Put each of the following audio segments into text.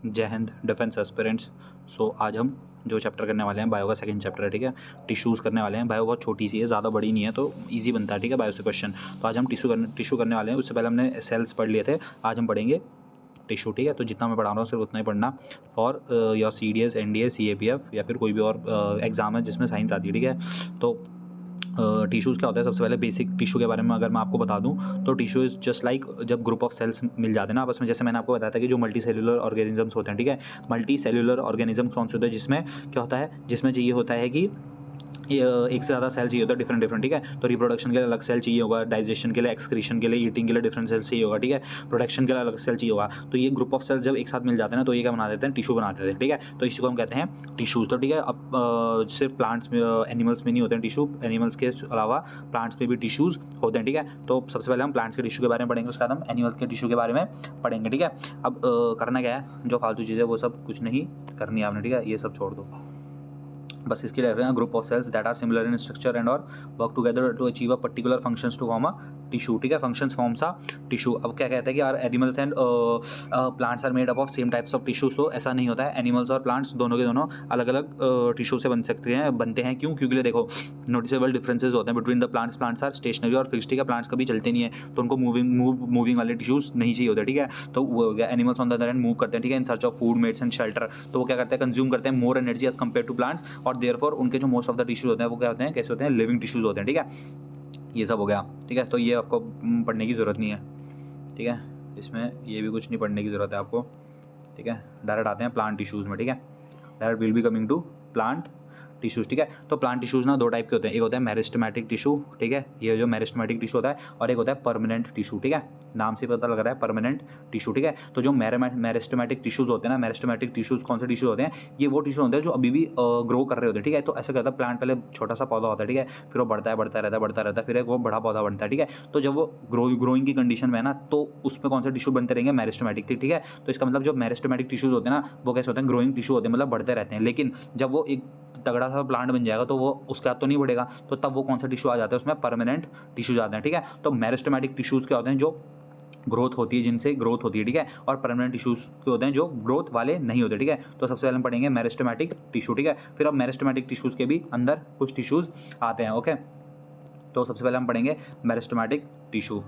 जय Hind defence aspirants. सो आज हम जो चैप्टर करने वाले हैं बायो का सेकंड चैप्टर है, ठीक है। टिश्यूज़ करने वाले हैं। बायो बहुत छोटी सी है, ज़्यादा बड़ी नहीं है, तो इजी बनता है, ठीक है, बायो से क्वेश्चन। तो आज हम टिश्यू करने वाले हैं। उससे पहले हमने सेल्स पढ़ लिए थे, आज हम पढ़ेंगे टिश्यू, ठीक है। तो जितना मैं पढ़ा रहा हूँ सिर्फ उतना ही पढ़ना for your CDS NDA CAPF या फिर कोई भी और एग्ज़ाम है जिसमें साइंस आती है, ठीक है। तो टिश्यूज़ क्या होता है, सबसे पहले बेसिक टिश्यू के बारे में अगर मैं आपको बता दूं तो टिश्यू इज़ जस्ट लाइक जब ग्रुप ऑफ सेल्स मिल जाते हैं ना आपस में, जैसे मैंने आपको बताया था कि जो मल्टी सेल्यूलर ऑर्गेनिजम्स होते हैं, ठीक है। मल्टी सेल्यूलर ऑर्गेनिज्म कौन से होते हैं, जिसमें क्या होता है, जिसमें चाहिए होता है कि एक से ज़्यादा सेल चाहिए होता है, डिफरेंट, ठीक है। तो रिप्रोडक्शन के लिए अलग सेल चाहिए होगा, डाइजेशन के लिए, एक्सक्रीशन के लिए, ईटिंग के लिए डिफरेंट सेल चाहिए होगा, ठीक है। प्रोडक्शन के लिए अलग सेल चाहिए होगा। तो ये ग्रुप ऑफ सेल्स जब एक साथ मिल जाते हैं ना, तो ये क्या बना देते हैं, टिश्यू बना देते हैं, ठीक है। तो इसी को हम कहते हैं टिश्यूज़। तो ठीक है, अब सिर्फ प्लांट्स में, एनिमल्स में नहीं होते हैं टिश्यू, एनिमल्स के अलावा प्लांट्स में भी टिश्यूज़ होते हैं, ठीक है। तो सबसे पहले हम प्लांट्स के टिश्यू के बारे में पढ़ेंगे, उसके बाद हम एनिमल्स के टिश्यू के बारे में पढ़ेंगे, ठीक है। अब करना क्या है, जो फालतू चीज़ें वो सब कुछ नहीं करनी है आपने, ठीक है, ये सब छोड़ दो। बस इसके लिए रहे हैं group of cells that are similar in structure and और work together to achieve a particular functions to form a tissue, ठीक है। फंक्शंस फॉर्म सा टिश्यू। अब क्या कहते हैं कि are animals and plants are made up of same types of tissues. तो ऐसा नहीं होता है, एनिमल्स और प्लांट्स दोनों के दोनों अलग अलग टिश्यू से बनते हैं। क्यों? क्योंकि देखो नोटिसेबल डिफरेंसेस होते हैं between the plants. Plants are stationary और फिक्स्ड, ठीक है। प्लांट्स कभी चलते नहीं है, तो उनको मूविंग वाले टिश्यूज नहीं चाहिए होते, ठीक है। तो वो animals on the other hand move करते हैं, ठीक है, in search of food, mates and shelter. तो वो क्या करते हैं, कंज्यूम करते हैं more energy as compare to plants, और देयरफॉर उनके जो मोस्ट ऑफ द टिश्यूज होते हैं वो क्या होते हैं, कैसे होते हैं, लिविंग टिश्यूज होते हैं, ठीक है। ये सब हो गया, ठीक है। तो ये आपको पढ़ने की ज़रूरत नहीं है, ठीक है। इसमें ये भी कुछ नहीं पढ़ने की ज़रूरत है आपको, ठीक है। डायरेक्ट आते हैं प्लांट टिश्यूज़ में, ठीक है। Direct will be coming to plant tissues, ठीक है। तो प्लांट टिश्यूज़ ना दो टाइप के होते हैं, एक होता है मेरिस्टेमेटिक टिश्यू, ठीक है, ये जो मेरिस्टेमेटिक टिश्यू होता है, और एक होता है परमानेंट टिश्यू, ठीक है। नाम से पता लग रहा है परमानेंट टिश्यू, ठीक है। तो जो मेरिस्टेमेटिक टिश्यूज़ होते हैं ना, मेरिस्टेमेटिक टिश्यूज़ कौन से टिश्यू होते हैं, ये वो टिश्यू होते हैं जो अभी भी ग्रो कर रहे होते हैं, ठीक है। तो ऐसा कहता है, प्लांट पहले छोटा सा पौधा होता है, ठीक है, फिर वो बढ़ता रहता है, फिर एक वो बड़ा पौधा बनता है, ठीक है। तो जब वो ग्रोइंग की कंडीशन में है ना, तो उसमें कौन से टिश्यू बनते रहेंगे, मेरिस्टेमेटिक, ठीक है। तो इसका मतलब जो मेरिस्टेमेटिक टिश्यूज़ होते हैं ना, वो कैसे होते हैं, ग्रोइंग टिश्यू होते हैं, मतलब बढ़ते रहते हैं। लेकिन जब वो एक तगड़ा सा प्लांट बन जाएगा तो वो उसके हाथ तो नहीं बढ़ेगा, तो तब वो कौन सा टिश्यू आ जाता है, उसमें परमानेंट टिश्यूज आते हैं, ठीक है। तो मेरिस्टेमेटिक टिश्यूज क्या होते हैं, जो ग्रोथ होती है, जिनसे ग्रोथ होती है, ठीक है। और परमानेंट टिश्यूज के होते हैं जो ग्रोथ वाले नहीं होते, ठीक है। तो सबसे पहले हम पढ़ेंगे मेरिस्टेमेटिक टिश्यू, ठीक है। फिर अब मेरिस्टेमेटिक टिश्यूज के भी अंदर कुछ टिश्यूज आते हैं, ओके। तो सबसे पहले हम पढ़ेंगे मेरिस्टेमेटिक टिश्यू।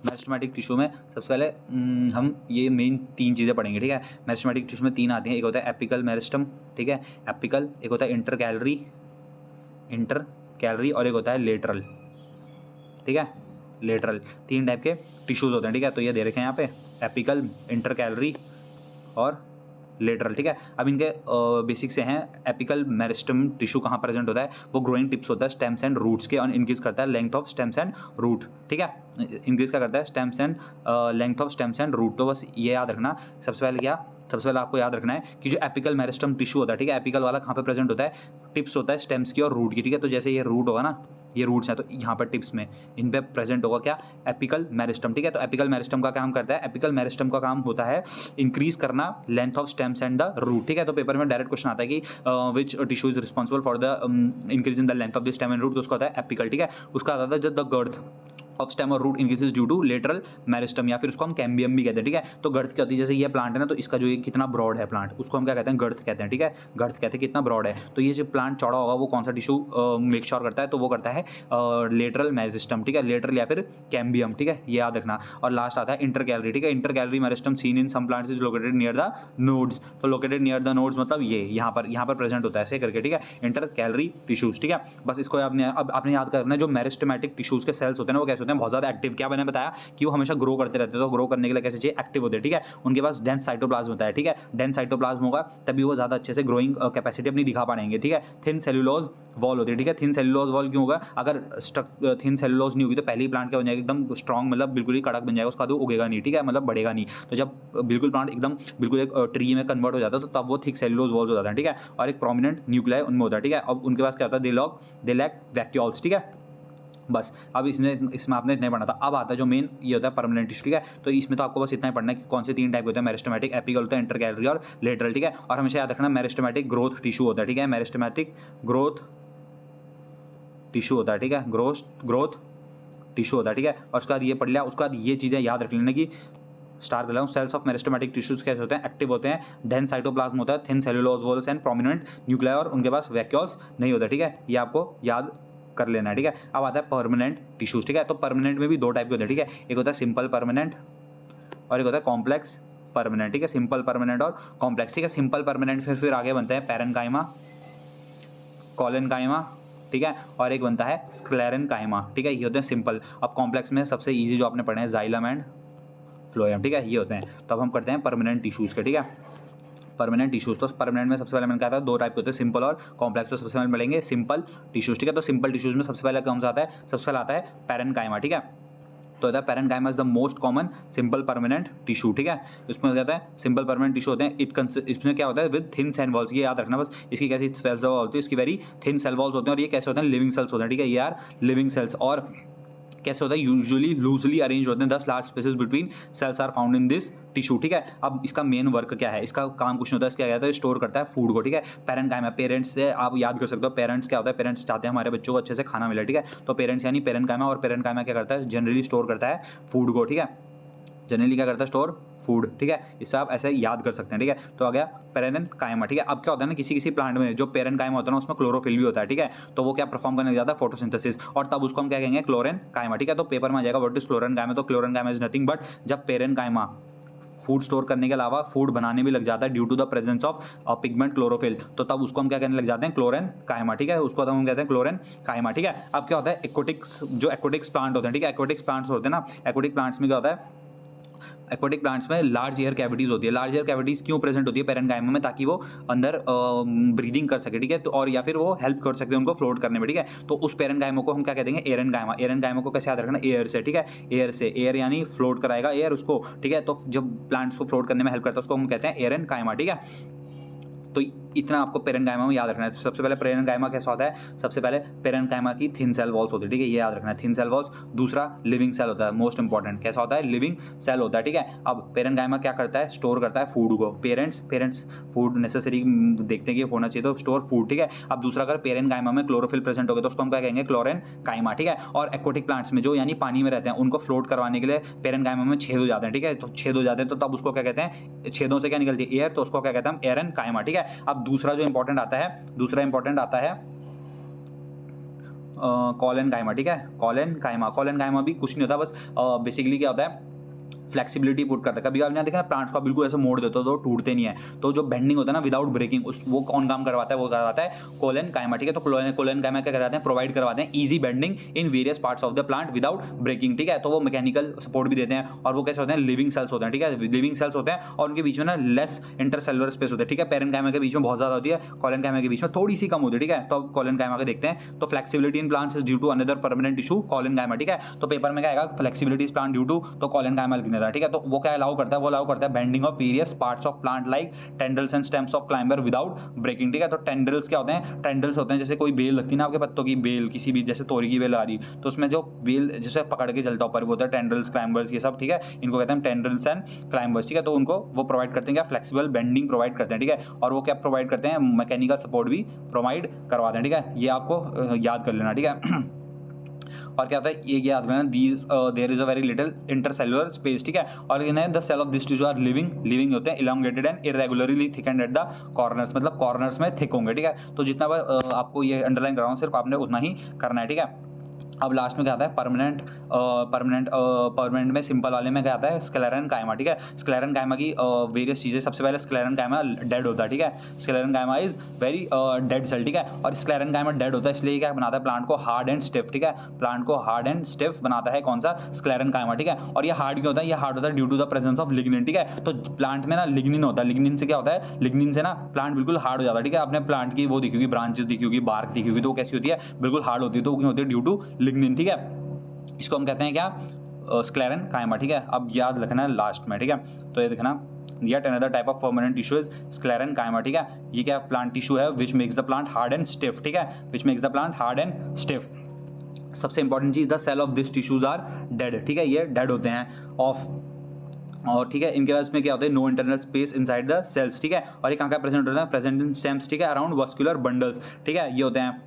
मेरिस्टेमेटिक टिश्यू में सबसे पहले हम ये मेन तीन चीज़ें पढ़ेंगे, ठीक है। मेरिस्टेमेटिक टिश्यू में तीन आती हैं, एक होता है एपिकल मेरिस्टम, ठीक है, एपिकल, एक होता है इंटर कैलरी और एक होता है लेटरल, ठीक है। लेटरल, तीन टाइप के टिश्यूज होते हैं, ठीक है। तो ये दे रखे हैं यहाँ पे, एपिकल, इंटर कैलरी और लेटरल, ठीक है। अब इनके बेसिक से हैं। एपिकल मेरिस्टम टिश्यू कहाँ प्रेजेंट होता है, वो ग्रोइंग टिप्स होता है स्टेम्स एंड रूट्स के, और इंक्रीज करता है length of stems and root, ठीक है। इंक्रीज क्या करता है, stems and length of stems and root. तो बस ये याद रखना। सबसे पहले आपको याद रखना है कि जो एपिकल मेरिस्टम टिश्यू होता है, ठीक है, एपिकल वाला कहाँ पे प्रेजेंट होता है, टिप्स होता है स्टेम्स की और रूट की, ठीक है। तो जैसे ये रूट होगा ना, ये रूट्स हैं, तो यहाँ पर टिप्स में इन पे प्रेजेंट होगा क्या, एपिकल मेरिस्टम, ठीक है। तो एपिकल मेरिस्टम का काम करता है, एपिकल मेरिस्टम का काम होता है इंक्रीज करना length of stems and the root, ठीक है। तो पेपर में डायरेक्ट क्वेश्चन आता है कि which tissue is responsible for the increase in the length of the stem and root, तो उसका होता है एपिकल, ठीक है। उसका आता है जब द गर्थ ऑफ स्टेम और root increases due to lateral meristem, या फिर उसको हम कैम्बियम भी कहते हैं, ठीक है। तो गर्थ क्या होती है, जैसे ये प्लांट है ना, तो इसका जो ये कितना ब्रॉड है प्लांट, उसको हम क्या कहते हैं, गर्थ कहते हैं, ठीक है। गर्थ कहते हैं कितना ब्रॉड है। तो ये जो प्लांट चौड़ा होगा वो कौन सा टिश्यू मेक श्योर करता है, तो वो करता है लेटरल मेरिस्टम, ठीक है, लेटरल या फिर कैम्बियम, ठीक है, ये याद रखना। और लास्ट आता है इंटर कैलरी, ठीक है। Intercalary meristem seen in some plants is located near the nodes. तो लोकेटेड नियर द नोड्स मतलब ये यहाँ पर प्रेजेंट होता है ऐसे करके, ठीक है, इंटर कैलरी टिश्यूज, ठीक है। बस इसको आपने याद करना है। जो मेरिस्टेमेटिक टिश्यूज के सेल्स होते हैं ना, वो कैसे होते हैं, बहुत ज़्यादा एक्टिव। क्या मैंने बताया कि वो हमेशा ग्रो करते रहते हैं, तो ग्रो करने के लिए कैसे चाहिए, एक्टिव होते हैं, ठीक है। उनके पास डेंस साइटोप्लाज्म होता है, ठीक है। डेंस साइटोप्लाज्म होगा तभी वो ज़्यादा अच्छे से ग्रोइंग कैपेसिटी अपनी दिखा पाएंगे, ठीक है। थिन सेल्यूलोज वॉल होती है, ठीक है। थिन सेल्यूलोज वॉल क्यों होगा, अगर थिन सेल्यूलोज नहीं होगी तो पहली प्लांट क्या बन जाएगा, एकदम स्ट्रॉन्ग, मतलब बिल्कुल ही कड़क बन जाएगा, उसका तो उगेगा नहीं, ठीक है, मतलब बढ़ेगा नहीं। तो जब बिल्कुल प्लांट एकदम बिल्कुल एक ट्री में कन्वर्ट हो जाता है, तो तब वो थिक सेल्यूलोज वॉल्स हो जाता है, ठीक है। और एक प्रोमिनेंट न्यूक्लियाई उनमें होता है, ठीक है। अब उनके पास क्या होता है, दे लैक वैक्यूल्स, ठीक है। बस अब इसमें आपने इतना ही पढ़ना था। अब आता है जो मेन ये होता है परमानेंट टिश्यू, ठीक है। तो इसमें तो आपको बस इतना ही पढ़ना है कि कौन से तीन टाइप होते हैं, मेरिस्टेमेटिक, एपिकल होता है, इंटर कैलरी और लेटरल, ठीक है। और हमेशा याद रखना मेरिस्टेमेटिक ग्रोथ टिश्यू होता है, ठीक है, मेरिस्टेमेटिक ग्रोथ टिश्यू होता है, ठीक है, ग्रोथ टिश्यू होता है, ठीक है। और उसके बाद ये पढ़ लिया, उसके बाद ये चीज़ें याद रख लेना कि स्टार कर रहा हूँ। सेल्स ऑफ मेरिस्टेमेटिक टिश्यूज कैसे होते हैं, एक्टिव होते हैं, डेंस साइटोप्लाज्म होता है, thin cellulose walls and prominent nuclear, और उनके पास वैक्यूल्स नहीं होता, ठीक है, ये आपको याद कर लेना है, ठीक है। अब आता है परमानेंट टिश्यूज, ठीक है। तो परमानेंट में भी दो टाइप के होते हैं, ठीक है, एक होता है सिंपल परमानेंट और एक होता है कॉम्प्लेक्स परमानेंट, ठीक है, सिंपल परमानेंट और कॉम्प्लेक्स, ठीक है। सिंपल परमानेंट फिर आगे बनते हैं पैरेन्काइमा, कोलेनकाइमा, ठीक है, और एक बनता है स्क्लेरेनकाइमा, ठीक है, ये होते हैं सिंपल। अब कॉम्प्लेक्स में सबसे इजी जो आपने पढ़े हैं जाइलम एंड फ्लोएम, ठीक है, ये होते हैं। तो अब हम करते हैं परमानेंट टिश्यूज़ के, ठीक है, परमानेंट टिश्यूज़। तो परमानेंट में सबसे पहले मैंने कहा था दो टाइप के होते हैं, सिंपल और कॉम्प्लेक्स। तो सबसे पहले मिलेंगे सिंपल टिश्यूज़, ठीक है। तो सिंपल टिश्यूज़ में सबसे पहले कौन सा आता है, सबसे पहले आता है पैरेन्काइमा, ठीक है। तो होता है parenchyma is the most common simple permanent tissue, ठीक है। इसमें हो जाता है सिंपल परमानेंट टिश्यू होते हैं, इसमें क्या होता है विद थिन सेल वॉल्स, ये याद रखना बस, इसकी कैसी सेल वॉल होती है, इसकी वेरी थिन सेल वॉल्स होते हैं, और ये कैसे होते हैं, लिविंग सेल्स होते हैं, ठीक है, ये आर लिविंग सेल्स। और कैसे होता है, यूजुअली लूजली अरेंज होते हैं, 10 large spaces between cells are found in this tissue, ठीक है। अब इसका मेन वर्क क्या है, इसका काम कुछ नहीं होता है, इसका क्या कहता है, स्टोर करता है फूड को, ठीक है। पैरेन्काइमा, पेरेंट्स से आप याद कर सकते हो, पेरेंट्स क्या होता है, पेरेंट्स चाहते हैं हमारे बच्चों को अच्छे से खाना मिले, ठीक है। तो पेरेंट्स यानी पैरेन्काइमा, और पैरेन्काइमा क्या करता है, जनरली स्टोर करता है फूड को, ठीक है, जनरली क्या करता है, स्टोर फूड, ठीक है। इससे आप ऐसे याद कर सकते हैं, ठीक है। तो आ गया पैरेन्काइमा, ठीक है। अब क्या होता है ना, किसी प्लांट में जो पैरेन्काइमा होता है ना, उसमें क्लोरोफिल भी होता है, ठीक है। तो वो क्या परफॉर्म करने जाता है, फोटोसिंथेसिस, और तब उसको हम क्या कहेंगे, क्लोरेनकाइमा, ठीक है। तो पेपर में आ जाएगा व्हाट इज क्लोरेनकाइमा, तो क्लोरेनकाइमा इज नथिंग बट जब पैरेन्काइमा फूड स्टोर करने के अलावा फूड बनाने भी लग जाता है due to the presence of pigment chlorophyll, तो तब उसको हम क्या कहने लग जाते हैं, क्लोरेनकाइमा, ठीक है, उसको तब हम कहते हैं क्लोरेनकाइमा, ठीक है। अब क्या होता है, एक्वाटिक्स, जो एक्वाटिक्स प्लांट होते हैं, ठीक है, एक्वाटिक्स प्लांट्स होते हैं ना, एक्वाटिक प्लांट्स में क्या होता है, एक्वाटिक प्लांट्स में लार्ज एयर कैविटीज होती है। लार्ज एयर कैविटीज क्यों प्रेजेंट होती है पैरेन्काइमा में, ताकि वो अंदर ब्रीदिंग कर सके, ठीक है, तो और या फिर वो हेल्प कर सकते हैं उनको फ्लोट करने में, ठीक है। तो उस पैरेन्काइमा को हम क्या कह देंगे, एरेन्काइमा। एरेन्काइमा को कैसे याद रखना, एयर से, ठीक है, एयर से, एयर यानी फ्लोट कराएगा एयर उसको, ठीक है। तो जब प्लांट्स को फ्लोट करने में हेल्प करता है उसको हम कहते हैं एरेन्काइमा, ठीक है। तो इतना आपको पैरेन्काइमा में याद रखना है। सबसे पहले पैरेन्काइमा कैसा होता है, सबसे पहले पैरेन्काइमा की थिन सेल वॉल्स होती है, ठीक है, ये याद रखना है, थिन सेल वॉल्स। दूसरा लिविंग सेल होता है, मोस्ट इंपॉर्टेंट, कैसा होता है, लिविंग सेल होता है, ठीक है। अब पैरेन्काइमा क्या करता है, स्टोर करता है फूड को, पेरेंट्स फूड नेसेसरी देखते हैं कि होना चाहिए तो स्टोर फूड, ठीक है। अब दूसरा अगर पैरेन्काइमा में क्लोरोफिल प्रेजेंट हो गया तो उसको हम क्या कहेंगे, क्लोरेनकाइमा, ठीक है। और एक्वाटिक प्लांट्स में जो यानी पानी में रहते हैं उनको फ्लोट करवाने के लिए पैरेन्काइमा में छेद हो जाते हैं, ठीक है, तो छेद हो जाते हैं तो तब उसको क्या कहते हैं, छेदों से क्या निकलती है, एयर, तो उसको क्या कहते हैं हम, एरेन्काइमा, ठीक है। अब दूसरा इंपॉर्टेंट आता है, दूसरा इंपॉर्टेंट आता है कोलेनकाइमा, ठीक है, कोलेनकाइमा भी कुछ नहीं होता, बस बेसिकली क्या होता है, फ्लेक्सिबिलिटी पुट करता है। कभी आपने देखा ना प्लांट्स को बिल्कुल ऐसे मोड़ देते हो तो टूटते नहीं है, तो जो बेंडिंग होता है ना विदाउट ब्रेकिंग, उस वो कौन काम करवाता है, वो करवाता है कोलेनकाइमा, ठीक है। तो कोलेनकाइमा क्या करवाते हैं, प्रोवाइड करवाते हैं easy bending in various parts of the plant without breaking, ठीक है। तो वो मैकेनिकल सपोर्ट भी देते हैं, और वो कैसे होते हैं, लिविंग सेल्स होते हैं, ठीक है, लिविंग सेल्स होते हैं, और उनके बीच में ना लेस इंटरसेलुलर स्पेस होते हैं, ठीक है। पैरेन्काइमा के बीच में बहुत ज्यादा होती है, कोलेनकाइमा के बीच में थोड़ी सी कम होती है, ठीक है। तो कोलेनकाइमा को देखते हैं, तो flexibility in plants is due to another permanent tissue, collenchyma, ठीक है। तो पेपर में क्या आएगा, flexibility is plant due to, तो कोलेनकाइमा लिखने था, ठीक है। तो वो क्या अलाउ करता है, वो अलाउ करता है bending of various parts of plant like tendrils and stems of climber without breaking, ठीक है। तो टेंड्रिल्स क्या होते हैं, टेंड्रिल्स होते हैं जैसे कोई बेल लगती है ना आपके पत्तों की बेल, किसी भी जैसे तोरी की बेल आ रही, तो उसमें जो बेल जैसे पकड़ के चलता ऊपर वो होता है टेंड्रिल्स, क्लाइंबर्स, ये सब, ठीक है, इनको कहते हैं टेंड्रिल्स एंड क्लाइंबर्स, ठीक है। तो उनको वो प्रोवाइड करते हैं क्या, फ्लेक्सिबल बेंडिंग प्रोवाइड करते हैं, ठीक है। और वो क्या प्रोवाइड करते हैं, मैकेनिकल सपोर्ट भी प्रोवाइड करवाते हैं, ठीक है। ये आपको याद कर लेना, ठीक है। और क्या होता है, ये याद रखना, there is a very little intercellular space, ठीक है। और इन्हें the cell of this tissue are living होते हैं, elongated and irregularly thickened at the corners, मतलब कॉर्नर्स में थिक होंगे, ठीक है। तो जितना बार आपको ये अंडरलाइन कर रहा हूँ सिर्फ आपने उतना ही करना है, ठीक है। अब लास्ट में क्या आता है, परमानेंट में सिंपल वाले में क्या आता है, स्क्लेरेनकाइमा, ठीक है। स्क्लेरेनकाइमा की वेरियस चीज़ें, सबसे पहले स्क्लेरेनकाइमा डेड होता है, ठीक है। Sclerenchyma is very dead cell, ठीक है। और स्क्लेरेनकाइमा डेड होता है इसलिए क्या बनाता है, प्लांट को हार्ड एंड स्टिफ, ठीक है, प्लांट को हार्ड एंड स्टिफ बनाता है, कौन सा, स्क्लेरेनकाइमा, ठीक है। और ये हार्ड क्यों होता है, ये हार्ड होता है due to the presence of lignin, ठीक है। तो प्लांट में ना लिग्निन होता है, लिग्निन से क्या होता है, लिग्निन से ना प्लांट बिल्कुल हार्ड हो जाता है, ठीक है। आपने प्लांट की वो देखी होगी, ब्रांचेस देखी होगी, बार्क देखी होगी, तो वो कैसी होती है, बिल्कुल हार्ड होती है, तो वो क्यों होती है, ड्यू टू लिग्निन, ठीक है। इसको हम कहते हैं क्या, स्क्लेरेनकाइमा, ठीक है। अब याद रखना है लास्ट में, ठीक है। तो ये देखना, yet another type of permanent tissue is sclerenchyma, ठीक है। ये क्या प्लांट टिश्यू है, which makes the plant hard and stiff, ठीक है, which makes the plant hard and stiff। सबसे इंपॉर्टेंट चीज, the cell of this tissues are dead, ठीक है, ये डेड होते हैं ऑफ, और ठीक है, इनके पास में क्या होता है, no internal space inside the cells, ठीक है। और ये कहाँ का प्रेजेंट होता है, प्रेजेंट इन स्टेम्स, ठीक है, अराउंड वस्कुलर बंडल्स, ठीक है, ये होते हैं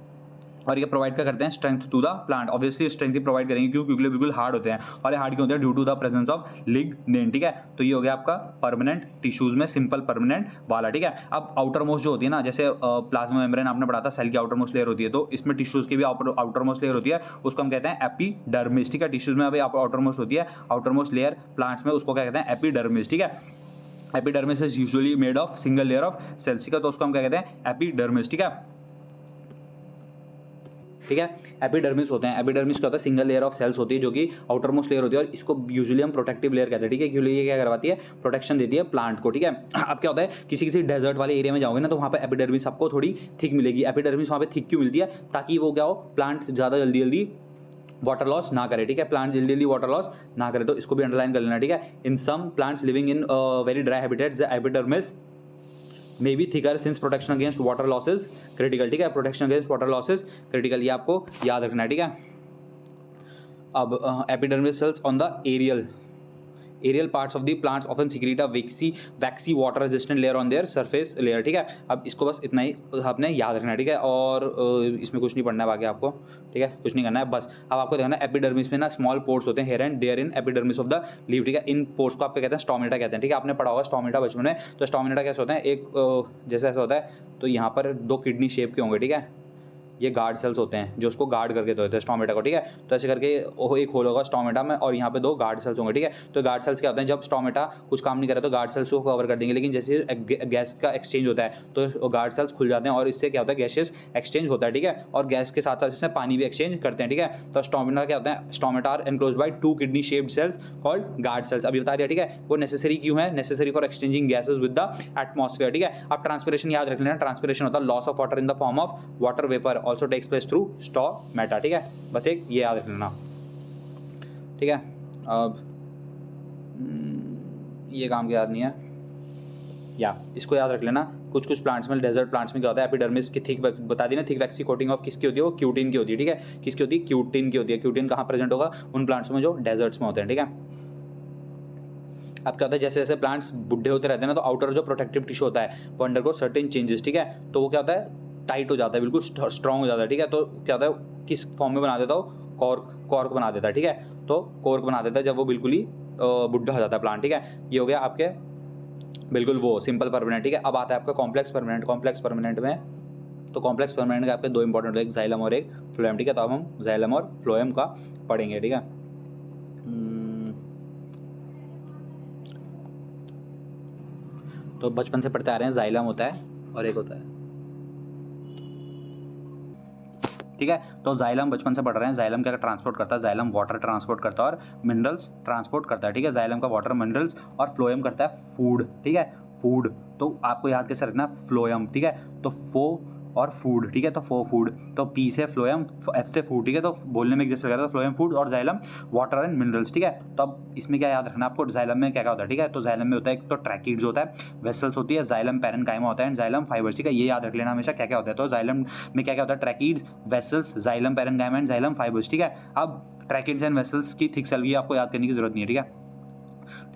और ये प्रोवाइड क्या करते हैं, strength to the plant. Obviously strength ही प्रोवाइड करेंगे, क्यों, क्योंकि बिल्कुल हार्ड होते हैं, और ये हार्ड क्यों होते हैं, due to the presence of lignin, ठीक है। तो ये हो गया आपका परमानेंट टिश्यूज में सिंपल परमानेंट वाला, ठीक है। अब आउटर मोस्ट जो होती है ना, जैसे प्लाज्मा मेम्ब्रेन आपने पढ़ा था, सेल की आउटर मोस्ट लेयर होती है, तो इसमें टिश्यूज की भी आउटर मोस्ट लेयर होती है, उसको हम कहते हैं एपिडर्मिस, ठीक है। टिश्यूज में अभी आउटर मोस्ट होती है आउटर मोस्ट लेयर, प्लांट्स में उसको क्या कहते हैं, एपिडर्मिस, ठीक है। Epidermis is usually made of single layer of cells, ठीक है, तो उसको हम क्या कहते हैं, एपिडर्मिस, ठीक है। ठीक है, एपिडर्मिस होते हैं। एपिडर्मिस क्या होता है, सिंगल लेयर ऑफ सेल्स होती है जो कि आउटर मोस्ट लेयर होती है, और इसको यूजुअली हम प्रोटेक्टिव लेयर कहते हैं, ठीक है, क्योंकि ये क्या करवाती है, प्रोटेक्शन देती है प्लांट को, ठीक है। अब क्या होता है, किसी डेजर्ट वाले एरिया में जाओगे ना, तो वहाँ पे एपिडर्मिस आपको थोड़ी थिक मिलेगी। एपिडर्मिस वहाँ पे थिक क्यों मिलती है, ताकि वो क्या हो, प्लांट ज़्यादा जल्दी वाटर लॉस ना करे, ठीक है, प्लांट जल्दी वाटर लॉस ना करे, तो इसको भी अंडरलाइन कर लेना, ठीक है। In some plants living in very dry habitats the epidermis may be thicker since protection against water losses critical, ठीक है, protection against water losses critical, ये आपको याद रखना है, ठीक है। अब epidermis cells on the aerial parts of the plants often secrete a waxy water resistant layer on their surface layer, ठीक है। अब इसको बस इतना ही आपने याद रखना है, ठीक है, और इसमें कुछ नहीं पढ़ना है बाकी आपको, ठीक है, कुछ नहीं करना है, बस अब आपको देखना है एपिडर्मिस में ना स्मॉल पोर्स होते हैं here and there in epidermis of the leaf, ठीक है। इन पोर्स को आपको कहते हैं स्टोमेटा कहते हैं, ठीक है, आपने पढ़ा होगा स्टोमेटा बचपन में। तो स्टोमेटा कैसे होता है, एक जैसे ऐसा होता है, तो यहाँ पर 2 किडनी शेप के होंगे, ठीक है, ये गार्ड सेल्स होते हैं जो उसको गार्ड करके देते हैं स्टोमेटा को, ठीक है। तो ऐसे करके एक होल होगा स्टोमेटा में, और यहाँ पे 2 गार्ड सेल्स होंगे, ठीक है। तो गार्ड सेल्स क्या होते हैं, जब स्टोमेटा कुछ काम नहीं करे तो गार्ड सेल्स को कवर कर देंगे, लेकिन जैसे गैस का एक्सचेंज होता है तो गार्ड सेल्स खुल जाते हैं, और इससे क्या होता है, गैसेस एक्सचेंज होता है, ठीक है, और गैस के साथ साथ इसमें पानी भी एक्सचेंज करते हैं, ठीक है। तो स्टोमेटा क्या होता है, stomata are enclose by 2 kidney shaped cells called guard cells. अभी बता दिया, ठीक है, वो नेसेसरी क्यों है, necessary for exchanging gases with the atmosphere, ठीक है। अब ट्रांसपिरेशन याद रख लेना, ट्रांसपिरेशन होता है loss of water in the form of water vapour, also takes place through stomata, ठीक है, बस एक ये याद रख लेना, ठीक है। अब ये काम की याद नहीं है, या इसको याद रख लेना। कुछ प्लांट्स में, डेजर्ट प्लांट्स में क्या होता है, एपिडर्मिस की थिक बता दी ना, थिक वैक्सी कोटिंग ऑफ किसकी होती है, वो क्यूटिन की होती है, ठीक है। किसकी होती है, क्यूटिन की होती है। क्यूटिन कहाँ प्रेजेंट होगा, उन प्लांट्स में जो डेजर्ट्स में होते हैं, ठीक है। अब क्या होता है, जैसे जैसे प्लांट्स बुढ़े होते रहते हैं ना, तो आउटर जो प्रोटेक्टिव टिश्यू होता है वो अंडरगो सर्टेन चेंजेस, ठीक है, तो वो क्या होता है, टाइट हो जाता है, बिल्कुल स्ट्रॉन्ग हो जाता है, ठीक है। तो क्या होता है, किस फॉर्म में बना देता हो, कॉर्क बना देता है, ठीक है। तो कॉर्क बना देता है जब वो बिल्कुल ही बुढ़ा हो जाता है प्लांट, ठीक है। ये हो गया आपके बिल्कुल वो सिंपल परमानेंट, ठीक है। अब आता है आपका कॉम्प्लेक्स परमानेंट। कॉम्प्लेक्स परमानेंट में, तो कॉम्प्लेक्स परमानेंट के आपके 2 इंपॉर्टेंट, एक जाइलम और एक फ्लोएम, ठीक है। तो अब हम जाइलम और फ्लोएम का पढ़ेंगे, ठीक है। तो बचपन से पढ़ते आ रहे हैं, जाइलम होता है और एक होता है, ठीक है। तो जाइलम बचपन से पढ़ रहे हैं। जाइलम क्या ट्रांसपोर्ट करता है, जाइलम वाटर ट्रांसपोर्ट करता है और मिनरल्स ट्रांसपोर्ट करता है, ठीक है। जाइलम का वाटर, मिनरल्स, और फ्लोएम करता है फूड, ठीक है, फूड। तो आपको याद कैसे रखना है, फ्लोएम, ठीक है, तो फो और फूड, ठीक है, तो फो फूड, तो पी से फ्लोएम, एफ से फूड, ठीक है, तो बोलने में जैसे लगा, तो फ्लोएम फूड और जाइलम वाटर एंड मिनरल्स, ठीक है। तो अब इसमें क्या याद रखना आपको, जाइलम में क्या क्या होता है, ठीक है। तो जाइलम में होता है एक तो ट्रैकिड्स होता है, वेसल्स होती है, जाइलम पैरेन्काइमा होता है, एंड जाइलम फाइबर्स, ठीक है। ये याद रख लेना हमेशा क्या क्या होता है। तो जाइलम में क्या क्या होता है, tracheids, vessels, xylem parenchyma and xylem fibres, ठीक है। अब ट्रैकिड्स एंड वेसल्स की थिक सेल, ये आपको याद करने की जरूरत नहीं है, ठीक है,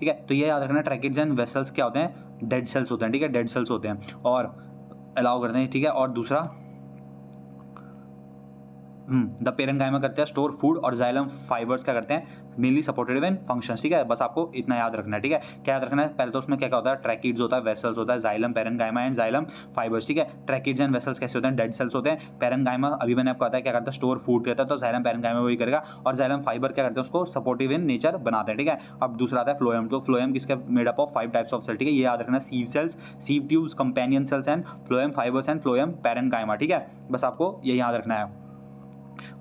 ठीक है। तो ये याद रखना, ट्रैकिड्स एंड वेसल्स क्या होते हैं, डेड सेल्स होते हैं, ठीक है, डेड सेल्स होते हैं, और अलाउ करते हैं, ठीक है। और दूसरा द पैरेन्काइमा करते हैं स्टोर फूड, और जाइलम फाइबर्स क्या करते हैं, मेनली सपोर्टेटिव इन फंक्शंस, ठीक है। बस आपको इतना याद रखना है, ठीक है। क्या याद रखना है, पहले तो उसमें क्या क्या होता है, ट्रैकिड्स होता है, वेसल्स होता है, xylem parenchyma and xylem fibres, ठीक है। ट्रैकिड्स एंड वेसल्स कैसे होते हैं, डेड सेल्स होते हैं। पैरेन्काइमा अभी मैंने आपको बताया क्या करता है, स्टोर फूड करता है, तो जाइलम पैरेन्काइमा वही करेगा, और जाइलम फाइबर क्या करते हैं, उसको सपोर्टिव इन नेचर बनाते हैं, ठीक है। अब दूसरा आता है फ्लोएम। तो फ्लोएम किसका made up of 5 types of cell, ठीक है, ये याद रखना, sieve cells, sieve tubes, companion cells and phloem fibres and phloem parenchyma, ठीक है। बस आपको ये याद रखना है,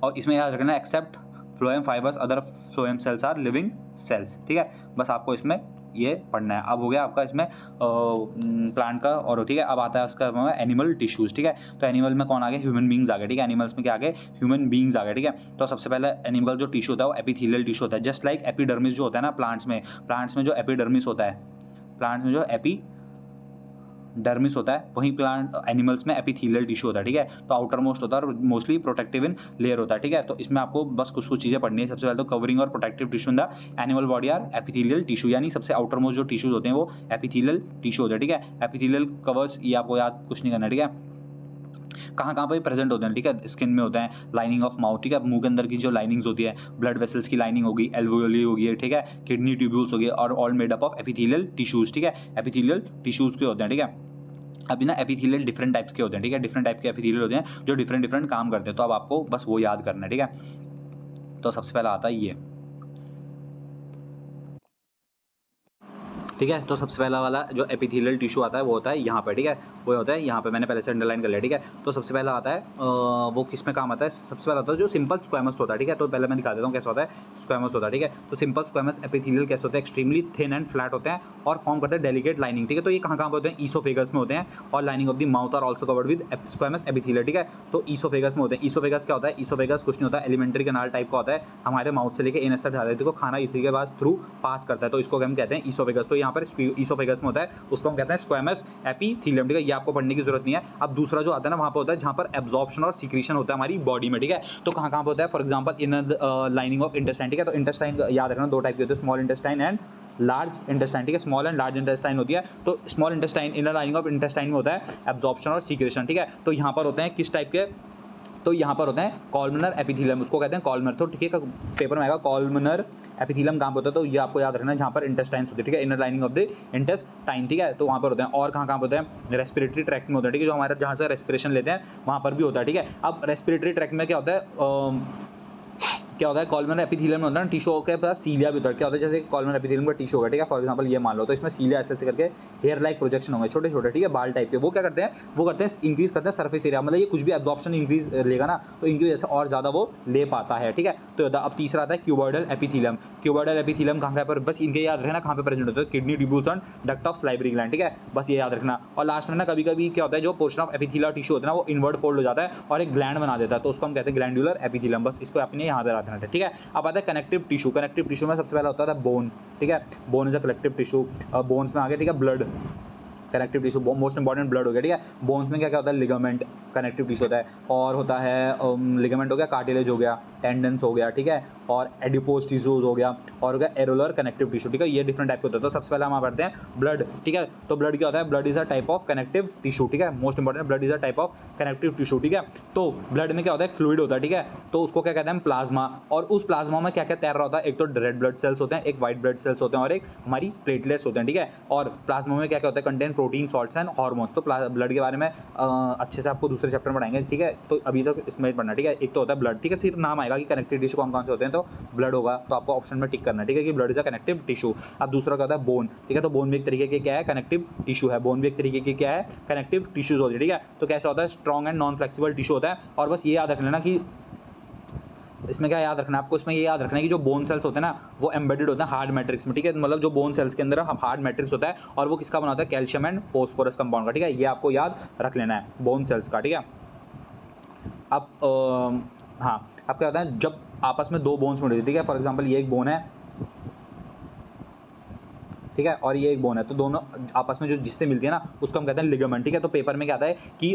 और इसमें याद रखना except phloem fibres other phloem cells are living cells, ठीक है। बस आपको इसमें ये पढ़ना है। अब हो गया आपका इसमें प्लांट का, और ठीक है। अब आता है उसका एनिमल टिश्यूज, ठीक है। तो एनिमल में कौन आ गए, ह्यूमन बींग्स आ गए, ठीक है। एनिमल्स में क्या आ गए, ह्यूमन बींग्स आ गए, ठीक है। तो सबसे पहले एनिमल जो टिश्यू होता है वो एपिथेलियल टिश्यू होता है, जस्ट लाइक एपिडर्मिस जो होता है ना प्लांट्स में जो एपिडर्मिस होता है, प्लांट्स में जो डर्मिस होता है, वहीं प्लांट एनिमल्स में एपिथेलियल टिश्यू होता है, ठीक है। तो आउटर मोस्ट होता है और मोस्टली प्रोटेक्टिव इन लेयर होता है, ठीक है। तो इसमें आपको बस कुछ चीज़ें पढ़नी है। सबसे पहले तो कवरिंग और protective tissue in the animal body are epithelial tissue, यानी सबसे आउटर मोस्ट जो टिश्यूज होते हैं वो एपिथेलियल टिश्यू होते हैं, ठीक है। एपिथेलियल कवर्स, ये आपको याद कुछ नहीं करना, ठीक है। कहाँ कहाँ पे प्रेजेंट होते हैं, ठीक है, स्किन में होते हैं, लाइनिंग ऑफ माउथ, ठीक है, मुंह के अंदर की जो लाइनिंग्स होती है, ब्लड वेसल्स की लाइनिंग होगी, एल्वियोली होगी, ठीक है, किडनी ट्यूब्यूल्स हो गए, और all made up of epithelial tissues, ठीक है, एपिथेलियल टिश्यूज के होते हैं, ठीक है। अभी ना एपिथेलियल डिफरेंट टाइप्स के होते हैं, ठीक है, डिफरेंट टाइप के एपिथेलियल होते हैं जो डिफरेंट डिफरेंट काम करते हैं, तो अब आपको बस वो याद करना है, ठीक है। तो सबसे पहला आता है ये, ठीक है। तो सबसे पहला वाला जो एपिथेलियल टिश्यू आता है वो होता है यहाँ पे, ठीक है, वो होता है यहाँ पे, मैंने पहले से अंडरलाइन कर लिया, ठीक है। तो सबसे पहला आता है वो किस में काम आता है, सबसे पहला आता है जो सिंपल स्क्वैमस होता है, ठीक है। तो पहले मैं दिखा देता हूँ कैसा होता है स्क्वैमस होता है, ठीक है। तो सिंपल स्क्वैमस एपिथेलियल कैसे होते हैं, एक्सट्रीमली थिन एंड फ्लैट होते हैं और फॉर्म करते हैं डेलिकेट लाइनिंग, ठीक है। तो ये कहाँ होते हैं, ईसोफेगस में होते हैं, और lining of the mouth are also covered with squamous epithelial, ठीक है। तो ईसोफेगस में होते हैं। ईसोफेगस क्या होता है, ईसोफेगस कुछ नहीं होता, एलिमेंट्री कैनाल टाइप का होता है, हमारे माउथ से लेके एनस तक जाता है, को खाना इसी के बाद थ्रू पास करता है, तो इसको हम कहते हैं ईसोफेगस। तो यहाँ पर ईसोफेगस में होता है, उसको हम कहते हैं स्क्वैमस एपिथेलियम, ठीक है। ये आपको पढ़ने की जरूरत नहीं है। अब दूसरा जो आता है ना, वहाँ पर होता है जहाँ पर एब्जॉर्प्शन और सीक्रेशन होता है हमारी बॉडी में, ठीक है। तो कहाँ कहाँ पर होता है, for example inner lining of intestine, ठीक है। तो इंटेस्टाइन याद रखना, दो टाइप के होते हैं, small intestine and large intestine, ठीक है। स्मॉल एंड लार्ज इंटेस्टाइन होती है। तो small intestine, inner lining of intestine में होता है एब्जॉर्प्शन और सीक्रेशन, ठीक है। तो यहाँ पर होते हैं किस टाइप के, तो यहाँ पर होते हैं कॉलमनर एपिथेलियम, उसको कहते हैं कॉलमनर। तो ठीक है, पेपर में आएगा कॉलमनर एपिथेलियम कहाँ पर होता है, तो ये आपको याद रखना है, जहाँ पर इंटेस्टाइन्स होती है, ठीक है, inner lining of the intestine, ठीक है। तो वहाँ पर होते हैं, और कहाँ कहाँ होते हैं, रेस्पिरेटरी ट्रैक्ट में होता है, ठीक है, जो हमारे जहाँ से रेस्पिरेशन लेते हैं वहाँ पर भी होता है, ठीक है। अब रेस्पिरेटरी ट्रैक्ट में क्या होता है, क्या होता है, कॉलमनर एपिथेलियम में होता है टिश्यू के पास सीलिया भी होता है। क्या होता है, जैसे कॉलमनर एपिथेलियम का टिश्यू होगा, ठीक है, फॉर एग्जांपल ये मान लो, तो इसमें सीलिया ऐसे करके हेयर लाइक प्रोजेक्शन होंगे, छोटे छोटे, ठीक है, बाल टाइप के। वो क्या करते हैं, वो करते हैं इंक्रीज करते हैं सरफेस एरिया, मतलब ये कुछ भी एब्जॉर्प्शन इंक्रीज लेगा ना, तो इनकी वजह से और ज़्यादा वो ले पाता है, ठीक है। तो अब तीसरा आता है क्यूबॉइडल एपिथेलियम। क्यूबॉइडल एपिथेलियम कहाँ पर, बस इनके याद रखना कहाँ पे प्रेजेंट होता है, kidney tubules and duct of salivary gland, ठीक है, बस ये याद रखना। और लास्ट में ना कभी कभी क्या होता है, जो पोर्शन ऑफ एपिथेलियल टिश्यू होता है ना, वो इनवर्ट फोल्ड हो जाता है और एक ग्लैंड बना देता है, तो उसको हम कहते हैं ग्लैंडुलर एपिथेलियम, बस इसको आपने यहाँ पे रखना है, ठीक है। अब आता है कनेक्टिव टिश्यू। कनेक्टिव टिश्यू में सबसे पहला होता है बोन, ठीक है, bone is a collective tissue. Bones में आ गया, ठीक है, blood connective tissue, most important blood हो गया, ठीक है। बोन्स में क्या क्या होता है, लिगामेंट कनेक्टिव टिश्यू होता है, और होता है लिगामेंट हो गया, कार्टिलेज हो गया, टेंडन्स हो गया, ठीक है, और एडिपोज टिश्यूज हो गया, और हो गया एरोलर कनेक्टिव टिश्यू, ठीक है। ये डिफरेंट टाइप के होते हैं। तो सबसे पहले हम पढ़ते हैं ब्लड, ठीक है। तो ब्लड क्या होता है, blood is a type of connective tissue, ठीक है, most important, blood is a type of connective tissue, ठीक है। तो ब्लड में क्या होता है, फ्लूइड होता है, ठीक है, तो उसको क्या कहते हैं, प्लाज्मा। और उस प्लाज्मा में क्या क्या तैर रहा होता है, एक तो रेड ब्लड सेल्स होते हैं, एक व्हाइट ब्लड सेल्स होते हैं, और एक हमारी प्लेटलेट्स होते हैं, ठीक है। और प्लाज्मा में क्या क्या होता है, contain protein, salts and hormones. तो ब्लड के बारे में अच्छे से आपको दूसरे चैप्टर में पढ़ाएंगे, ठीक है। तो अभी तक इसमें पढ़ना, ठीक है। एक तो होता है ब्लड, ठीक है, सिर्फ नाम आएगा कि कनेक्टिव टिश्यू कौन कौन से होते हैं, तो ब्लड होगा, तो आपको ऑप्शन में टिक करना है, ठीक है, कि blood is a connective tissue. अब दूसरा क्या होता है, बोन, ठीक है। तो बोन भी एक तरीके के क्या है, कनेक्टिव टिश्यू है। बोन भी एक तरीके की क्या है, कनेक्टिव टिश्यूज होती है, ठीक है। तो कैसा होता है, strong and non flexible tissue होता है। और बस ये याद रख लेना कि इसमें क्या याद रखना है आपको, इसमें ये याद रखना है कि जो बोन सेल्स होते हैं ना, वो एम्बेडेड होते हैं हार्ड मैट्रिक्स में, ठीक है। मतलब जो बोन सेल्स के अंदर हार्ड मैट्रिक्स होता है, और वो किसका बना होता है, कैल्शियम एंड फॉस्फोरस कंपाउंड का, ठीक है। ये आपको याद रख लेना है, बोन सेल्स का, ठीक है। अब हाँ, अब क्या होता है, जब आपस में दो बोन्स मिलते हैं, ठीक है, फॉर एग्जाम्पल ये एक बोन है, ठीक है, और ये एक बोन है, तो दोनों आपस में जो जिससे मिलती है ना, उसको हम कहते हैं लिगामेंट, ठीक है। तो पेपर में क्या आता है कि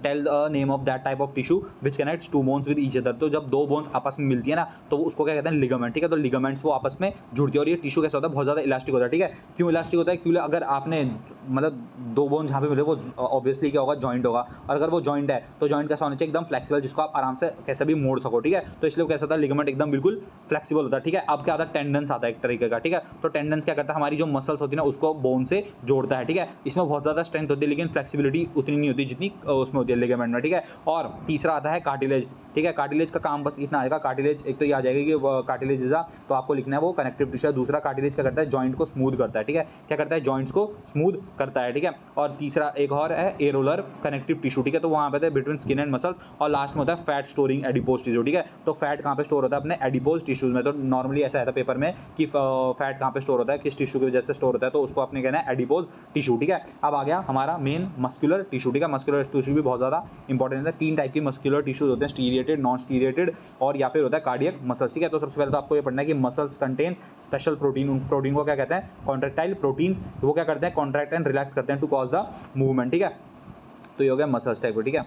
tell name of that type of tissue which connects to bones with each other. तो जब दो बोन्स आपस में मिलती है ना, तो उसको क्या कहते हैं, लिगामेंट, ठीक है। तो लिगामेंट्स वो आपस में जुड़ती है, और ये टिश्यू कैसा होता है, बहुत ज़्यादा इलास्टिक होता है, ठीक है। क्यों इलास्टिक होता है, क्योंकि अगर आपने मतलब दो बोन जहाँ पे मिले, वो ऑब्वियसली क्या होगा, जॉइंट होगा, और अगर वो जॉइंट है तो जॉइंट कैसा होना चाहिए, एकदम फ्लेक्सिबल, जिसको आप आराम से कैसे भी मोड़ सको, ठीक है। तो इसलिए कैसा होता है, लिगामेंट एकदम बिल्कुल फ्लेक्सिबल होता है, ठीक है। अब क्या आता है, टेंडेंस आता है एक तरीके का, ठीक है। तो टेंडेंस क्या करता है, हमारी जो मसल्स होती है ना, उसको बोन से जोड़ता है, ठीक है। इसमें बहुत ज़्यादा स्ट्रेंथ होती है, लेकिन फ्लेक्सिबिलिटी उतनी नहीं होती जितनी उसमें होती है लिगामेंट में, ठीक है। और तीसरा आता है कार्टिलेज, ठीक है। कार्टिलेज का काम बस इतना आएगा, कार्टिलेज एक तो ये आ जाएगा कि कार्टिलेज इज तो आपको लिखना है वो कनेक्टिव टिश्यू है। दूसरा कार्टिलेज क्या करता है, जॉइंट को स्मूथ करता है, ठीक है। क्या करता है, जॉइंट्स को स्मूथ करता है, ठीक है। और तीसरा एक और है एरोलर कनेक्टिव टिश्यू, ठीक है। तो वहाँ पे है बिटवीन स्किन एंड मसल्स, और लास्ट में होता है फैट स्टोरिंग एडिपोज टिश्यू, ठीक है। तो फैट कहाँ पे स्टोर होता है, अपने एडिपोज टिश्यूज में। तो नॉर्मली ऐसा आता है पेपर में कि फैट कहाँ पे स्टोर होता है, किस टिश्यू की वजह से स्टोर होता है, तो उसको अपने कहना है एडिपोज टिश्यू, ठीक है। अब आ गया हमारा मेन मस्कुलर टिश्यू, ठीक है। मस्कुलर टिश्यू भी बहुत ज़्यादा इंपॉर्टेंट है। तीन टाइप की मस्कुलर टिश्यूज होते हैं, स्टीरिएटेड, नॉन स्टीरिएटेड, और या फिर होता है कार्डियक मसल्स, ठीक है। तो सबसे पहले तो आपको ये पढ़ना है कि मसल्स कंटेन्स स्पेशल प्रोटीन। उन प्रोटीन को क्या कहते हैं, कॉन्ट्रैक्टाइल प्रोटीन्स। वो क्या करते हैं, कॉन्ट्रैक्ट एंड रिलैक्स करते हैं टू कॉज द मूवमेंट, ठीक है। तो ये हो गया मसल्स टाइप, ठीक है।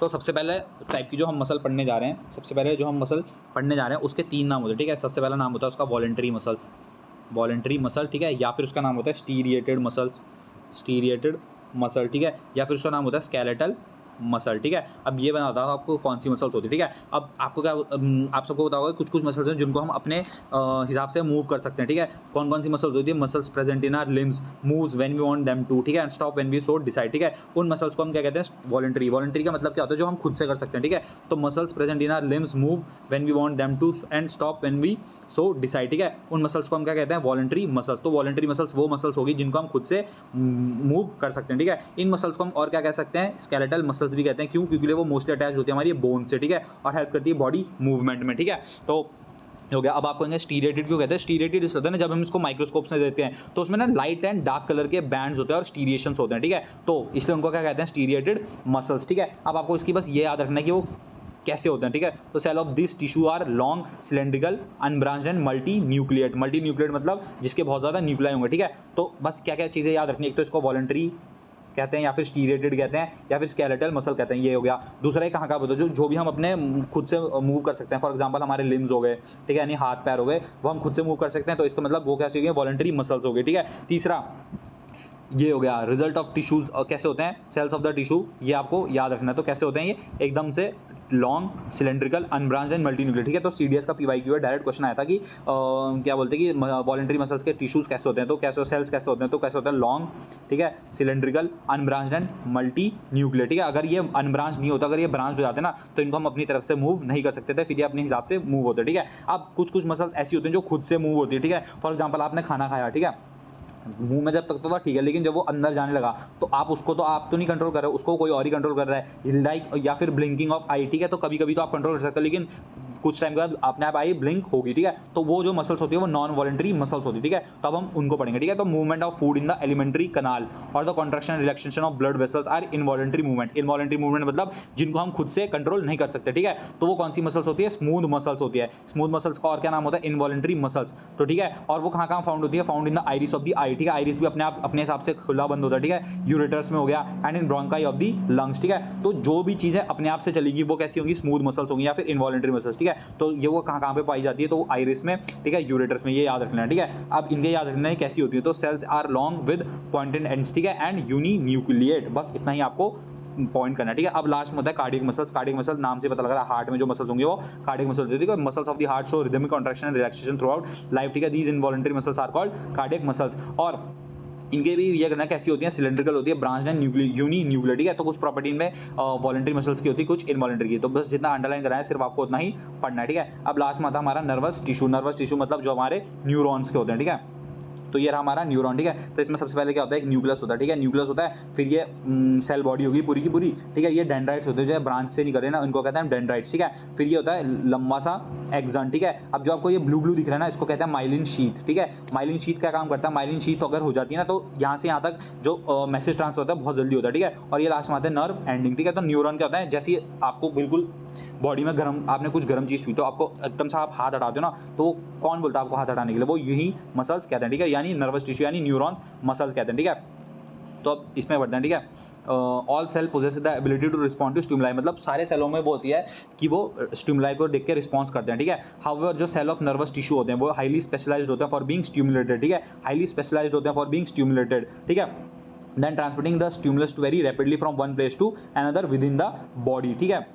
तो सबसे पहले टाइप की जो हम मसल पढ़ने जा रहे हैं, सबसे पहले जो हम मसल पढ़ने जा रहे हैं उसके तीन नाम होते हैं, ठीक है। सबसे पहला नाम होता है उसका वॉलंटरी मसल्स, वॉलंटरी मसल, ठीक है। या फिर उसका नाम होता है स्टीरिएटेड मसल्स, स्टीरिएटेड मसल, ठीक है। या फिर उसका नाम होता है स्केलेटल मसल, ठीक है। अब ये मैं बताता हूँ आपको कौन सी मसल्स होती है, ठीक है। अब आपको क्या आप सबको पता होगा कुछ-कुछ मसल्स हैं जिनको हम अपने हिसाब से मूव कर सकते हैं, ठीक है। कौन-कौन सी मसल्स होती है? Muscles present in our limbs moves when we want them to, ठीक है, and stop when we so decide, ठीक है। उन मसल्स को हम क्या कहते हैं? वॉलंटरी। वॉलंटरी का मतलब क्या होता है? जो हम खुद से कर सकते हैं, ठीक है। तो muscles present in our limbs move when we want them to and stop when we so decide, ठीक है। उन मसल्स को हम क्या कहते हैं? Voluntary muscles. तो वॉलंटरी मसल्स वो मसल्स होगी जिनको हम खुद से मूव कर सकते हैं, ठीक है। इन मसल्स को हम और क्या कह सकते हैं? स्केलेटल मसल्स भी कहते हैं। क्यों? क्योंकि वो मोस्टली अटैच होती है हमारी बोन से, ठीक है, और हेल्प करती है बॉडी मूवमेंट में, ठीक है। तो हो गया। अब आपको स्टीरियटेड क्यों कहते हैं? स्टीरियटेड इसलिए होता है ना, जब हम इसको माइक्रोस्कोप से देखते हैं तो उसमें ना लाइट एंड डार्क कलर के बैंड्स होते हैं और स्टीरिएशंस होते हैं, ठीक है। तो इसलिए उनको क्या कहते हैं? स्टीरियटेड मसल्स, ठीक है। अब आपको इसकी बस ये याद रखना है कि वो कैसे होते हैं, ठीक है। तो cell of this tissue are long, cylindrical, unbranched and multi nucleate. Multi nucleate मतलब जिसके बहुत ज़्यादा न्यूक्लियाई होंगे, ठीक है। तो बस क्या क्या चीज़ें याद रखनी है? एक तो इसको वॉलंटरी कहते हैं, या फिर स्टीरियटेड कहते हैं, या फिर स्केलेटल मसल कहते हैं, ये हो गया। दूसरा कहाँ का बताओ? जो भी हम अपने खुद से मूव कर सकते हैं, फॉर एग्जांपल हमारे लिम्स हो गए, ठीक है, यानी हाथ पैर हो गए, वो हम खुद से मूव कर सकते हैं, तो इसका मतलब वो कैसे हो गए? वॉलंटरी मसल्स हो गए, ठीक है। तीसरा ये हो गया रिजल्ट ऑफ टिश्यूज, कैसे होते हैं? सेल्स ऑफ द टिश्यू, ये आपको याद रखना है। तो कैसे होते हैं ये? एकदम से लॉन्ग, सिलेंड्रिकल, अनब्रांच्ड एंड मल्टीन्यूक्लियर, ठीक है। तो सीडीएस का पीवाईक्यू है, डायरेक्ट क्वेश्चन आया था कि क्या बोलते हैं कि वॉलंटरी मसल्स के टिश्यूज कैसे होते हैं? तो कैसे सेल्स कैसे होते हैं? तो कैसे होते हैं? लॉन्ग, ठीक है, cylindrical, unbranched and multi nuclear, ठीक है। अगर ये अनब्रांच नहीं होता, अगर ये ब्रांच हो जाते ना, तो इनको हम अपनी तरफ से मूव नहीं कर सकते थे, फिर ये अपने हिसाब से मूव होते, ठीक है। अब कुछ मसल्स ऐसी होती हैं जो खुद से मूव होती है, ठीक है। फॉर एग्जाम्पल आपने खाना खाया, ठीक है, मुंह में जब तक तो था ठीक है, लेकिन जब वो अंदर जाने लगा तो आप तो नहीं कंट्रोल कर रहे हो, उसको कोई और ही कंट्रोल कर रहा है, लाइक या फिर ब्लिंकिंग ऑफ आई, ठीक है। तो कभी कभी तो आप कंट्रोल कर सकते हो, लेकिन कुछ टाइम के बाद अपने आप आई ब्लिंक होगी, ठीक है। तो वो जो मसल्स होती है वो नॉन वॉलंटरी मसल्स होती है, ठीक है। तो अब हम उनको पढ़ेंगे, ठीक है। तो movement of food in the alimentary canal और the contraction relaxation of blood vessels are involuntary movement. Involuntary movement मतलब जिनको हम खुद से कंट्रोल नहीं कर सकते, ठीक है। तो वो कौन सी मसल्स होती है? स्मूथ मसल्स होती है। स्मूथ मसल्स का और क्या नाम होता है? इनवॉलंटरी मसल्स, तो ठीक है। और वो कहाँ कहाँ फाउंड होती है? Found in the iris of the eye, ठीक है। आइरिस भी अपने आप अपने हिसाब से खुला बंद होता है, ठीक है। यूरेटर्स में हो गया, and in bronchi of the lungs, ठीक है। तो जो भी चीजें अपने आप से चलेगी वो कैसी होंगी? स्मूथ मसल्स होंगी या फिर इनवॉलंटरी मसल्स, ठीक है। तो ये वो कहाँ पे पाई जाती है? तो आइरिस में, ठीक है, यूरेटर्स में, ये याद रखना है, ठीक है। अब इनके याद रखना है कैसी होती है। तो cells are long with pointed ends, ठीक है, एंड यूनी न्यूक्लिएट, बस इतना ही आपको पॉइंट करना है, ठीक है। अब लास्ट में होता है कार्डियक मसल्स। कार्डियक मसल नाम से पता लग रहा है हार्ट में जो मसल्स होंगे वो कार्डियक मसल्स होती है। Muscles of the heart show rhythmic contraction and relaxation throughout life, ठीक है। These involuntary muscles are called cardiac muscles. और इनके भी ये करना कैसी होती है? सिलेंड्रिकल होती है, ब्रांच एंड यूनी न्यूक्लियर, ठीक है। तो कुछ प्रॉपर्टी में वॉलंटरी मसल्स की होती है, कुछ इनवॉलंटरी की। तो बस जितना अंडरलाइन कराया सिर्फ आपको उतना ही पढ़ना है, ठीक है। अब लास्ट में आता हमारा नर्वस टिश्यू। नर्वस टिश्यू मतलब जो हमारे न्यूरॉन्स के होते हैं, ठीक है। तो ये रहा हमारा न्यूरॉन, ठीक है। तो इसमें सबसे पहले क्या होता है? एक न्यूक्लियस होता है, ठीक है। न्यूक्लियस होता है, फिर ये सेल बॉडी होगी पूरी की पूरी, ठीक है। ये डेंड्राइट्स होते हैं, जो ब्रांच से निकल रहे ना, उनको कहते हैं डेंड्राइट्स, ठीक है। फिर ये होता है लंबा सा एक्सन, ठीक है। अब जो आपको ये ब्लू ब्लू दिख रहा है ना, इसको कहते हैं माइलिन शीथ, ठीक है। माइलिन शीथ क्या काम करता है? माइलिन शीथ अगर हो जाती है ना, तो यहाँ से यहाँ तक जो मैसेज ट्रांसफर होता है बहुत जल्दी होता है, ठीक है। और ये लास्ट में आता है नर्व एंडिंग, ठीक है। तो न्यूरॉन क्या होता है? जैसे आपको बिल्कुल बॉडी में गर्म, आपने कुछ गर्म चीज़ छुई तो आपको एकदम से आप हाथ हटाते हो ना, तो कौन बोलता है आपको हाथ हटाने के लिए? वो यही मसल्स कहते हैं, ठीक है, यानी नर्वस टिश्यू यानी न्यूरॉन्स मसल्स कहते हैं, ठीक है। तो अब इसमें बढ़ते हैं, ठीक है। All cell possess the ability to respond to stimuli, मतलब सारे सेलों में वो होती है कि वो स्टिमुलाई को देख के रिस्पॉन्स करते हैं, ठीक है। हाउएवर जो सेल ऑफ नर्वस टिश्यू होते हैं वो हाईली स्पेशलाइज्ड होते हैं फॉर बीइंग स्टिमुलेटेड, ठीक है। हाईली स्पेशलाइज्ड होते हैं फॉर बीइंग स्टिमुलेटेड, ठीक है। Then transmitting the stimulus to very rapidly from one place to another within the body, ठीक है।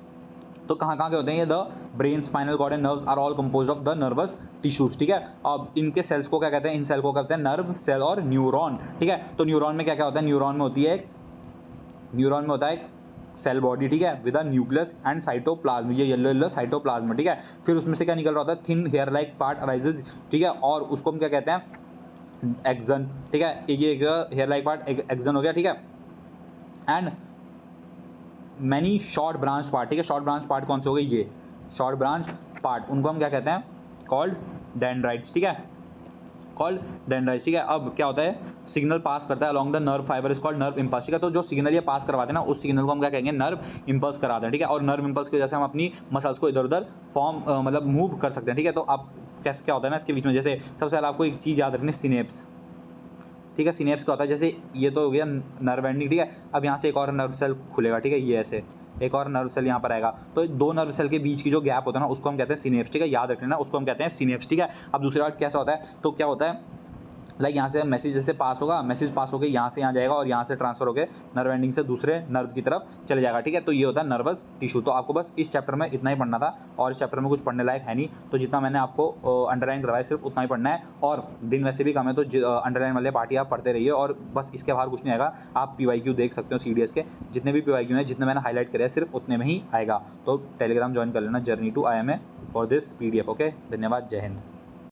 तो कहाँ कहाँ के होते हैं ये? The brain, spinal cord and nerves are all composed of the nervous tissues, ठीक है। अब इनके सेल्स को क्या कहते हैं? इन सेल को कहते हैं नर्व सेल और न्यूरॉन, ठीक है। तो न्यूरॉन में क्या क्या होता है? न्यूरॉन में होती है न्यूरॉन में होता है सेल बॉडी, ठीक है, with a nucleus and cytoplasm, ये येलो येलो साइटोप्लाज्म, ठीक है। फिर उसमें से क्या निकल रहा होता है? Thin hair like part arises, ठीक है, और उसको हम क्या कहते हैं? एक्सन, ठीक है। ये हेयर लाइक पार्ट एक्सन हो गया, ठीक है। And many short branch part, ठीक है। शॉर्ट ब्रांच पार्ट कौन से हो गए? ये शॉर्ट ब्रांच पार्ट, उनको हम क्या कहते हैं? कॉल्ड डेंड्राइट्स, ठीक है, कॉल्ड डेंड्राइट्स, ठीक है। अब क्या होता है? सिग्नल पास करता है along the nerve fibre is called nerve impulse, ठीक है। तो जो सिग्नल ये पास करवाते हैं ना, उस सिग्नल को हम क्या कहेंगे? नर्व इम्पल्स कराते हैं, ठीक है। और नर्व इम्पल्स की वजह से हम अपनी मसल्स को इधर उधर मतलब मूव कर सकते हैं, ठीक है। तो अब कैसे क्या होता है ना इसके बीच में? जैसे सबसे पहले आपको एक चीज़ याद रखनी, सिनेप्स, ठीक है। सिनेप्स का होता है, जैसे ये तो हो गया नर्व एंडिंग, ठीक है। अब यहाँ से एक और नर्व सेल खुलेगा, ठीक है, ये ऐसे एक और नर्व सेल यहाँ पर आएगा, तो दो नर्व सेल के बीच की जो गैप होता है ना, उसको हम कहते हैं सिनेप्स, ठीक है। याद रखना, उसको हम कहते हैं सिनेप्स, ठीक है। अब दूसरी बात कैसा होता है? तो क्या होता है? लाइक यहाँ से मैसेज जैसे पास होगा, मैसेज पास होकर यहाँ से यहाँ जाएगा और यहाँ से ट्रांसफर होकर नर्व एंडिंग से दूसरे नर्व की तरफ चले जाएगा, ठीक है। तो ये होता है नर्वस टिश्यू। तो आपको बस इस चैप्टर में इतना ही पढ़ना था और इस चैप्टर में कुछ पढ़ने लायक है नहीं, तो जितना मैंने आपको अंडरलाइन करवाया सिर्फ उतना ही पढ़ना है। और दिन वैसे भी कम है, तो अंडरलाइन वाले पार्टी आप पढ़ते रहिए और बस इसके बाहर कुछ नहीं आएगा। आप PYQ देख सकते हो CDS के, जितने भी PYQ हैं, जितने मैंने हाईलाइट करे हैं, सिर्फ उतने में ही आएगा। तो टेलीग्राम ज्वाइन कर लेना, journey to IMA for this PDF। Okay, धन्यवाद, जय हिंद।